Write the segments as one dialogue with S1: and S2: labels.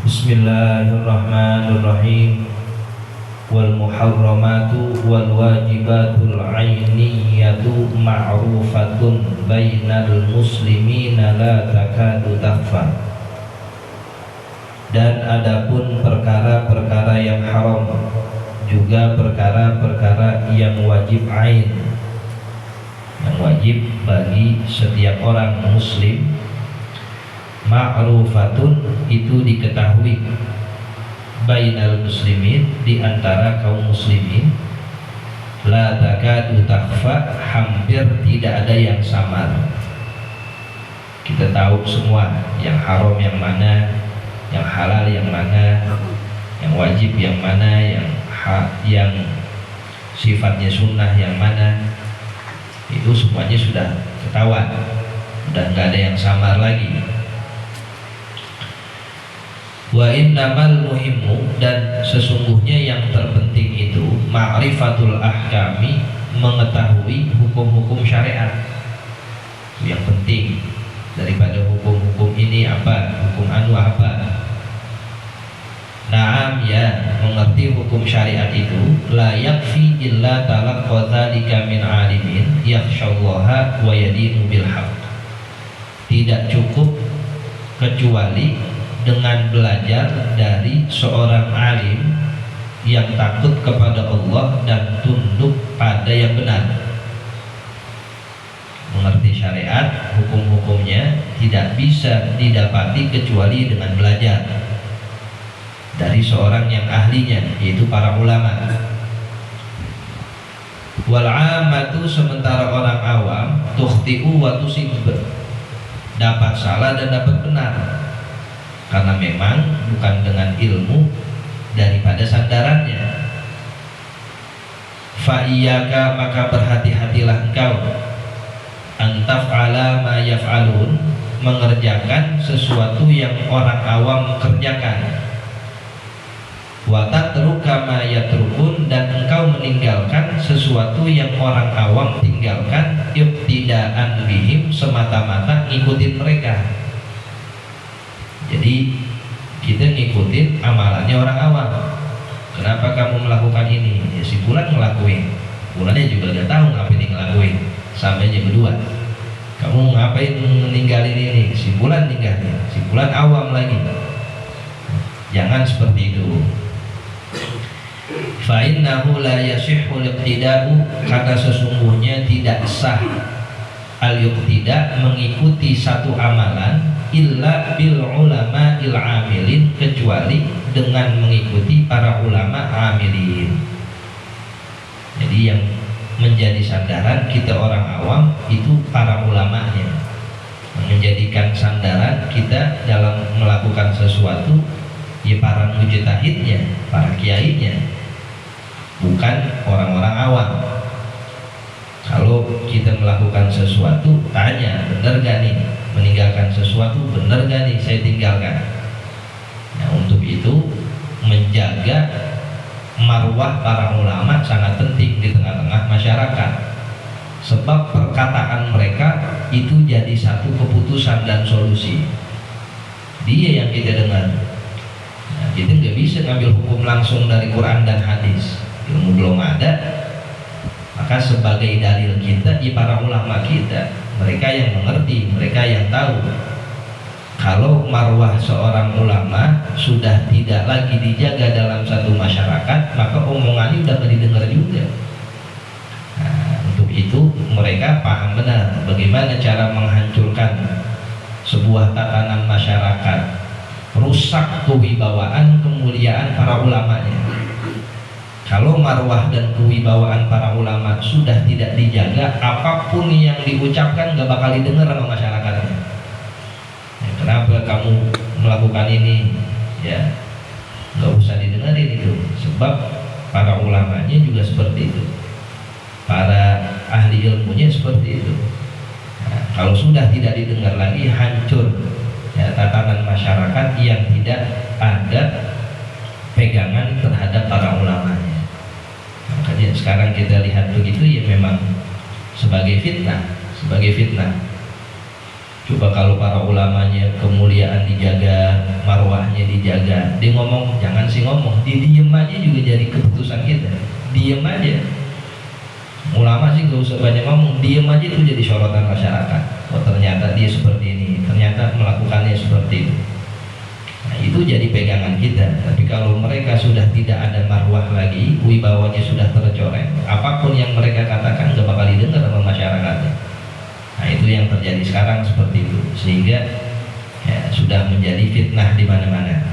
S1: Bismillahirrahmanirrahim. Wal muharramatu wal wajibatul ainiyatu ma'rufatun bainal muslimina la takadu takhfa. Dan adapun perkara-perkara yang haram, juga perkara-perkara yang wajib ain, yang wajib bagi setiap orang muslim, ma'rufatun itu diketahui, bainal muslimin di antara kaum muslimin, la takadu takhfa hampir tidak ada yang samar. Kita tahu semua yang haram yang mana, yang halal yang mana, yang wajib yang mana, yang sifatnya sunnah yang mana. Itu semuanya sudah ketahuan, sudah nggak ada yang samar lagi. Wa innamal muhimmu, dan sesungguhnya yang terpenting itu ma'rifatul ahkami, mengetahui hukum-hukum syariat. Itu yang penting daripada hukum-hukum ini apa, hukum anu apa. Naam, ya, mengerti hukum syariat itu la yakfi illa talaqqa dzalika min alimin yakhshallaha wa yadinu bil haqq. Tidak cukup kecuali dengan belajar dari seorang alim yang takut kepada Allah dan tunduk pada yang benar. Mengerti syariat, hukum-hukumnya tidak bisa didapati kecuali dengan belajar dari seorang yang ahlinya, yaitu para ulama. Wal 'ammatu, sementara orang awam, tukhti'u wa tusib, dapat salah dan dapat benar, karena memang bukan dengan ilmu daripada sandarannya. Fa iyyaka, maka berhati-hatilah engkau, antaf'ala ma yaf'alun, mengerjakan sesuatu yang orang awam kerjakan. Wa tatruka ma yatrukun, dan engkau meninggalkan sesuatu yang orang awam tinggalkan, ibtidaan bihim, semata-mata ngikutin mereka. Jadi kita ngikutin amalannya orang awam. Kenapa kamu melakukan ini? Ya si fulan ngelakuin, fulannya juga gak tahu ngapain dia ngelakuin, sampai aja berdua. Kamu ngapain ninggalin ini? Si fulan ninggalin, si fulan awam lagi. Jangan seperti itu. Fa innahu la yasihhu al-iqtida'u, kata sesungguhnya tidak sah al-iqtida', mengikuti satu amalan, illa bil ulama il amilin, kecuali dengan mengikuti para ulama amilin. Jadi yang menjadi sandaran kita orang awam itu para ulamanya, menjadikan sandaran kita dalam melakukan sesuatu ya para mujtahidnya, para kiainya, bukan orang-orang awam. Kalau kita melakukan sesuatu, tanya, benar gak nih? Meninggalkan sesuatu, benar gak nih saya tinggalkan? Nah, untuk itu menjaga marwah para ulama sangat penting di tengah-tengah masyarakat. Sebab perkataan mereka itu jadi satu keputusan dan solusi. Dia yang kita dengar. Nah, kita nggak bisa ngambil hukum langsung dari Quran dan hadis. Ilmu belum ada. Maka sebagai dalil kita, ya para ulama kita, mereka yang mengerti, mereka yang tahu. Kalau marwah seorang ulama sudah tidak lagi dijaga dalam satu masyarakat, maka omongannya udah gak didengar juga. Nah, untuk itu mereka paham benar bagaimana cara menghancurkan sebuah tatanan masyarakat, rusak kewibawaan, kemuliaan para ulamanya. Kalau marwah dan kewibawaan para ulama sudah tidak dijaga, apapun yang diucapkan gak bakal didengar sama masyarakatnya. Ya, kenapa kamu melakukan ini? Ya, gak usah didengarin itu. Sebab para ulamanya juga seperti itu, para ahli ilmunya seperti itu. Nah, kalau sudah tidak didengar lagi, hancur ya, tatanan masyarakat yang tidak ada pegangan terhadap para ulamanya. Makanya sekarang kita lihat begitu, ya memang sebagai fitnah, sebagai fitnah. Coba kalau para ulamanya kemuliaan dijaga, marwahnya dijaga, dijaga. Dia ngomong jangan sih ngomong, dia diem aja juga jadi keputusan kita. Diem aja. Ulama sih gak usah banyak ngomong, diem aja itu jadi sorotan masyarakat. Oh ternyata dia seperti ini, ternyata melakukannya seperti itu. Nah itu jadi pegangan kita. Tapi kalau mereka sudah tidak ada marwah lagi, wibawanya sudah tercoreng, apapun yang mereka katakan gak bakal didengar sama masyarakatnya. Nah itu yang terjadi sekarang seperti itu, sehingga ya, sudah menjadi fitnah di mana-mana.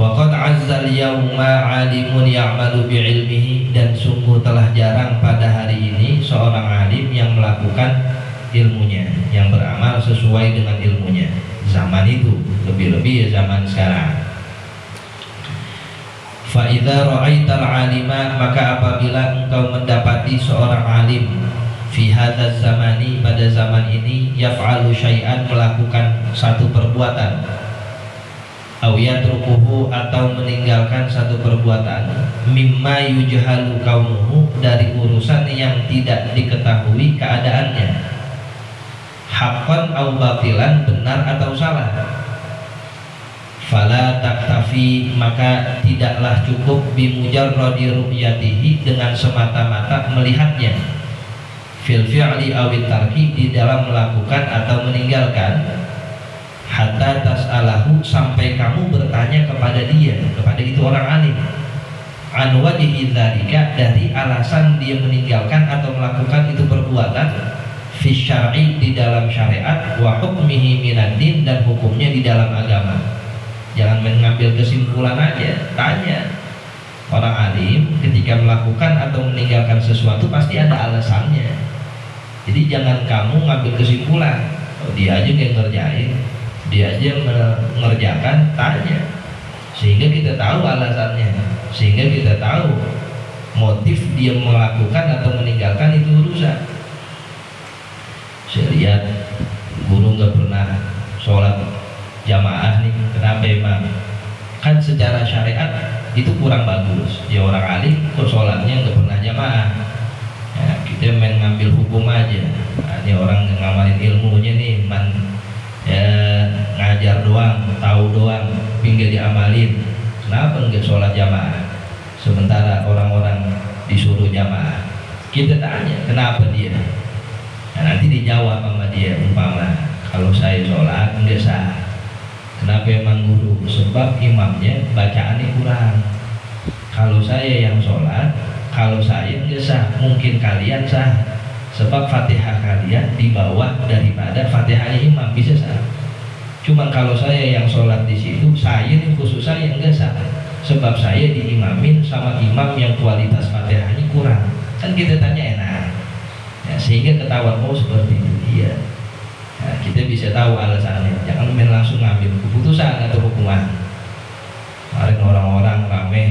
S1: Waqad azzal yauma 'alimun ya'malu bi'ilmihi, dan sungguh telah jarang pada hari ini seorang alim yang melakukan ilmunya, yang beramal sesuai dengan ilmunya. Zaman itu lebih-lebih ya zaman sekarang. Fa idza ra'aital 'alima, maka apabila engkau mendapati seorang alim fi hadzal zamani, pada zaman ini, yaf'alu syai'an, melakukan satu perbuatan, aw yatrukuhu, atau meninggalkan satu perbuatan, mimma yujhalu qaumuhu, dari urusan yang tidak diketahui keadaannya, haqqan aw batilan, benar atau salah, fala taktafi, maka tidaklah cukup bimujarradi ru'yatihi, dengan semata-mata melihatnya, fil fi'li awit tarki, di dalam melakukan atau meninggalkan, hatta tas'alahu, sampai kamu bertanya kepada dia, kepada itu orang alim, an wajhi dzalika, dari alasan dia meninggalkan atau melakukan itu perbuatan, fi syar'i, di dalam syariat, wa hukmihi minad din, dan hukumnya di dalam agama. Jangan mengambil kesimpulan aja, tanya. Orang alim ketika melakukan atau meninggalkan sesuatu pasti ada alasannya. Jadi jangan kamu ngambil kesimpulan, oh, dia aja yang ngerjain, dia aja mengerjakan, tanya, sehingga kita tahu alasannya, sehingga kita tahu motif dia melakukan atau meninggalkan itu urusan. Saya lihat guru nggak pernah sholat jamaah nih, kenapa emang? Kan secara syariat itu kurang bagus. Ya orang alim kok sholatnya nggak pernah jamaah. Ya, kita main ngambil hukum aja. Nah, ini orang yang ngamalin ilmunya nih, ya ngajar doang, tahu doang, pinggir diamalin. Kenapa enggak sholat jamaah? Sementara orang-orang disuruh jamaah. Kita tanya, kenapa dia? Nah, nanti dijawab sama dia, umpama kalau saya sholat enggak sah. Kenapa emang guru? Sebab imamnya bacaannya kurang. Kalau saya yang sholat, kalau saya enggak sah, mungkin kalian sah. Sebab Fatihah kalian di bawah daripada Fatihahnya imam, bisa sah. Cuman kalau saya yang sholat di situ, saya ini khusus saya enggak sah. Sebab saya diimamin sama imam yang kualitas Fatihahnya kurang. Kan kita tanya enak. Ya, sehingga ketahuan, oh seperti itu dia. Nah, kita bisa tahu alasannya. Jangan main langsung ngambil keputusan atau hukuman. Kemarin orang-orang rame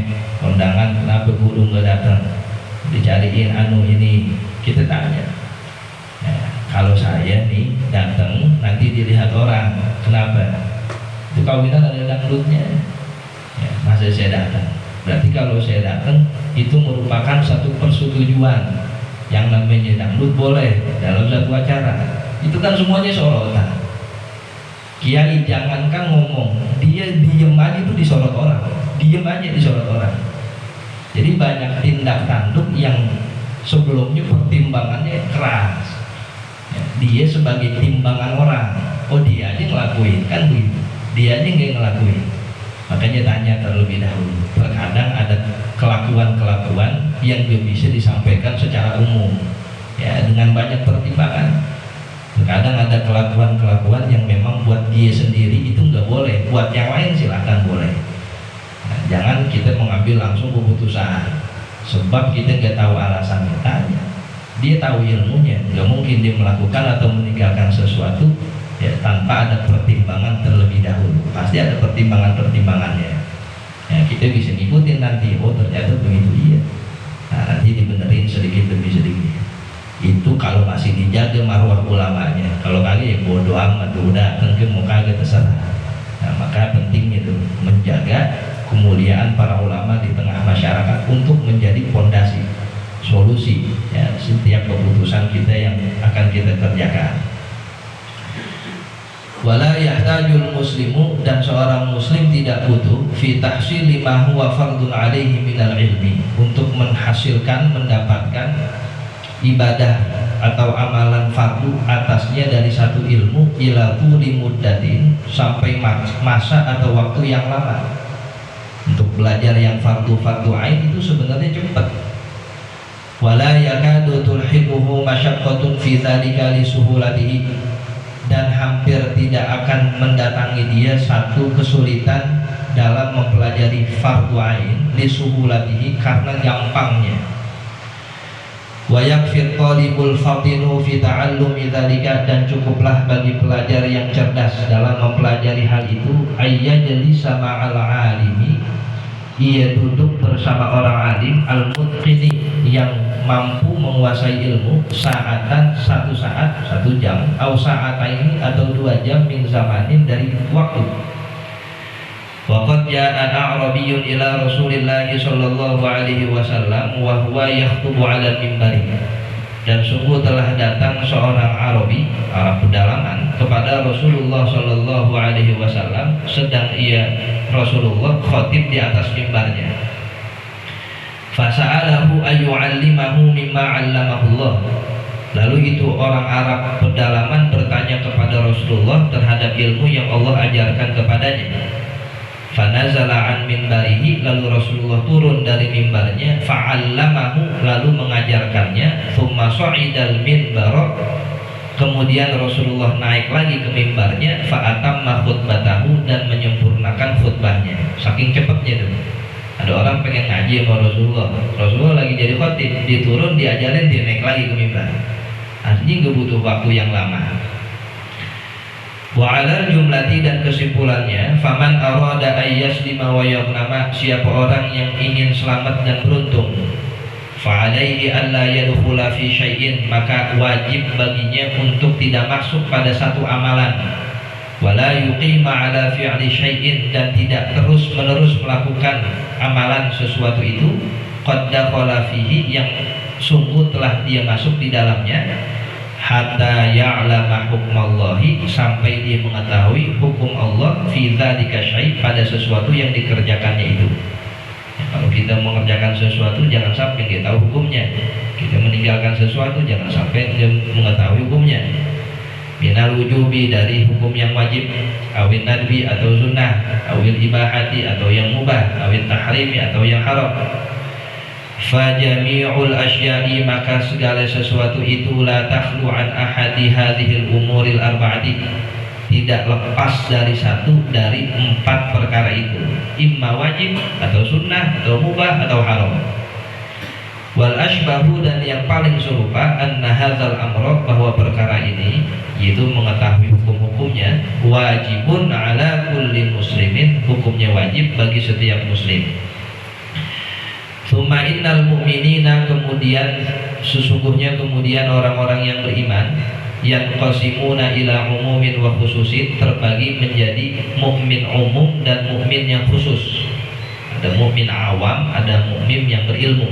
S1: kondangan, kenapa guru nggak datang? Dicariin anu ini, kita tanya. Nah, kalau saya nih datang, nanti dilihat orang, kenapa? Itu kawinan ada dangdutnya. Ya, masa saya datang? Berarti kalau saya datang itu merupakan satu persetujuan. Yang namanya dangdut boleh dalam satu acara. Itu kan semuanya sorotan. Kiai jangankan ngomong, dia diem aja itu disorot orang, diem aja disorot orang. Jadi banyak tindak tanduk yang sebelumnya pertimbangannya keras. Ya, dia sebagai timbangan orang, oh dia aja ngelakuin, kan begitu. Dia aja nggak ngelakuin. Makanya tanya terlebih dahulu. Terkadang ada kelakuan-kelakuan yang gak bisa disampaikan secara umum, ya dengan banyak pertimbangan. Terkadang ada kelakuan-kelakuan yang memang buat dia sendiri itu nggak boleh, buat yang lain silahkan boleh. Nah, jangan kita mengambil langsung keputusan, sebab kita nggak tahu alasannya. Tanya, dia tahu ilmunya, nggak mungkin dia melakukan atau meninggalkan sesuatu ya tanpa ada pertimbangan terlebih dahulu. Pasti ada pertimbangannya. Ya, kita bisa ngikutin nanti, oh ternyata begitu iya. Nah, nanti dibenerin sedikit demi sedikit. Itu kalau masih dijaga marwah ulamanya. Kalau kagak ya bodo amat, udah mungkin mau kagak terserah. Nah, maka pentingnya itu menjaga kemuliaan para ulama di tengah masyarakat untuk menjadi fondasi solusi ya setiap keputusan kita yang akan kita kerjakan. Wala yahtajul muslimu, dan seorang muslim tidak butuh fi tahsili ma huwa fardun alaihi minal ilmi, untuk menghasilkan, mendapatkan ibadah atau amalan fardu atasnya dari satu ilmu ila tuli muddatin, sampai masa atau waktu yang lama. Untuk belajar yang fardu ain itu sebenarnya cepat. Wala yakadu tulhiquhu masyaqqatun fi dzalika li suhulatihi, dan hampir tidak akan mendatangi dia satu kesulitan dalam mempelajari fardu ain li suhulatihi, karena gampangnya. Wa yakfir talibul fatinu fi ta'allumi dzalika, dan cukuplah bagi pelajar yang cerdas dalam mempelajari hal itu ayyajlisa ma'al alimi, ia duduk bersama orang alim al-mutqini, yang mampu menguasai ilmu, sa'atan, satu saat, 1 jam, au sa'ataini, atau 2 jam, min zamanin, dari waktu. Waqad ja'a a'rabiyyun ila Rasulillah sallallahu alaihi wasallam wa huwa yakhutubu 'ala mimbari, dan sungguh telah datang seorang Arabi, Arab pedalaman, kepada Rasulullah sallallahu alaihi wasallam, sedang Rasulullah khotib di atas mimbarnya. Fasa'alahu ayyu'allimahu mimma 'allamahullah. Lalu itu orang Arab pedalaman bertanya kepada Rasulullah terhadap ilmu yang Allah ajarkan kepadanya. Fanazala an minbarihi, lalu Rasulullah turun dari mimbarnya, fa'allamahu, lalu mengajarkannya. Tsumma sa'idal minbar, kemudian Rasulullah naik lagi ke mimbarnya, fa'atamma khutbatahu, dan menyempurnakan khutbahnya. Saking cepatnya itu. Ada orang pengen ngaji sama Rasulullah lagi jadi khotib, dia turun, diajarin, dia naik lagi ke mimbar. Artinya nggak butuh waktu yang lama. Wa 'alal jumlati, dan kesimpulannya, faman arada ayyaslima wa yaghnama, siapa orang yang ingin selamat dan beruntung, fa 'alaihi alla yadkhula fi syai'in, maka wajib baginya untuk tidak masuk pada satu amalan, wala yuqima 'ala fi'li syai'in, dan tidak terus-menerus melakukan amalan sesuatu itu, qad dakhala fihi, yang sungguh telah dia masuk di dalamnya, hatta ya'lama hukmallahi, sampai dia mengetahui hukum Allah, fi dzalika syai', pada sesuatu yang dikerjakannya itu. Kalau kita mengerjakan sesuatu, jangan sampai dia tahu hukumnya. Kita meninggalkan sesuatu, jangan sampai dia mengetahui hukumnya. Minal wujubi, dari hukum yang wajib, awin nadbi, atau sunnah, awil ibahati, atau yang mubah, awil tahrimi, atau yang haram. Fajami'ul asya'i, maka segala sesuatu itu, la takhlu an ahadi hadhil umuril arba'ati, tidak lepas dari satu dari 4 perkara itu, imma wajib, atau sunnah, atau mubah, atau haram. Wal ashbahu, dan yang paling serupa, anna hadzal amra, bahwa perkara ini, yaitu mengetahui hukum-hukumnya, wajibun ala kulli muslimin, hukumnya wajib bagi setiap muslim. Tsumma innal mu'minina, kemudian sesungguhnya kemudian orang-orang yang beriman, yang qasimuna ila umumin wa khususin, terbagi menjadi mukmin umum dan mukmin yang khusus. Ada mukmin awam, ada mukmin yang berilmu.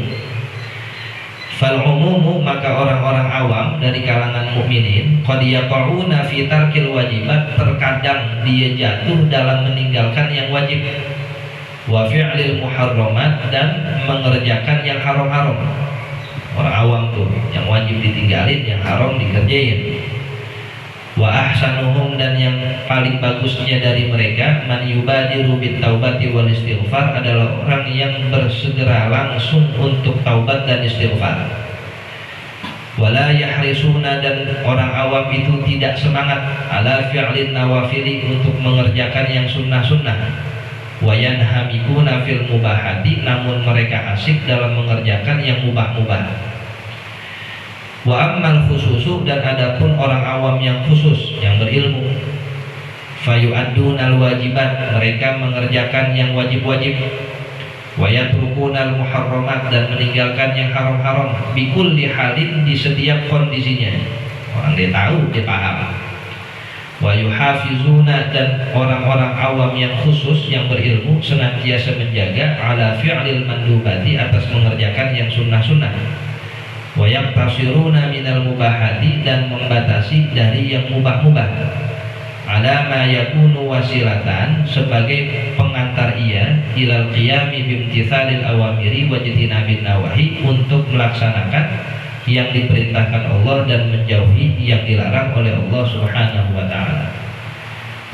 S1: Fal umumu, maka orang-orang awam dari kalangan mukminin, qad yaqauna fi tarkil wajibat, terkadang dia jatuh dalam meninggalkan yang wajib, wa fi'lil muharramat, dan mengerjakan yang haram-haram. Orang awam tuh yang wajib ditinggalin, yang haram dikerjain. Wa ahsanuhum, dan yang paling bagusnya dari mereka, man yubadiru bit taubati wal istighfar, adalah orang yang bersegera langsung untuk taubat dan istighfar. Wala yahrisuna, dan orang awam itu tidak semangat, ala fi'lin nawafili, untuk mengerjakan yang sunnah-sunnah. Wa yanhamikuna fil mubahati, namun mereka asik dalam mengerjakan yang mubah-mubah. Wa ammal khususu, dan adapun orang awam yang khusus, yang berilmu, fayu'addunal wajibat, mereka mengerjakan yang wajib-wajib, wa yatrukunal muharramat, dan meninggalkan yang haram-haram, bikulli halin, di setiap kondisinya. Orang dia tahu, dia paham. Wa yuhafizuna, dan orang-orang awam yang khusus, yang berilmu, senantiasa menjaga ala fi'lil mandubati, atas mengerjakan yang sunnah-sunnah. Wa yaqtasiruna minal mubahati, dan membatasi dari yang mubah-mubah. ala ma yakunu wasilatan, sebagai pengantar ia ilal qiyami bimtithalil awamiri wa jitinabin nawahi, untuk melaksanakan yang diperintahkan Allah dan menjauhi yang dilarang oleh Allah Subhanahu wa taala.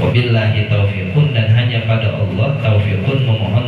S1: Wabillahi taufiqun, dan hanya pada Allah taufiqun, memohon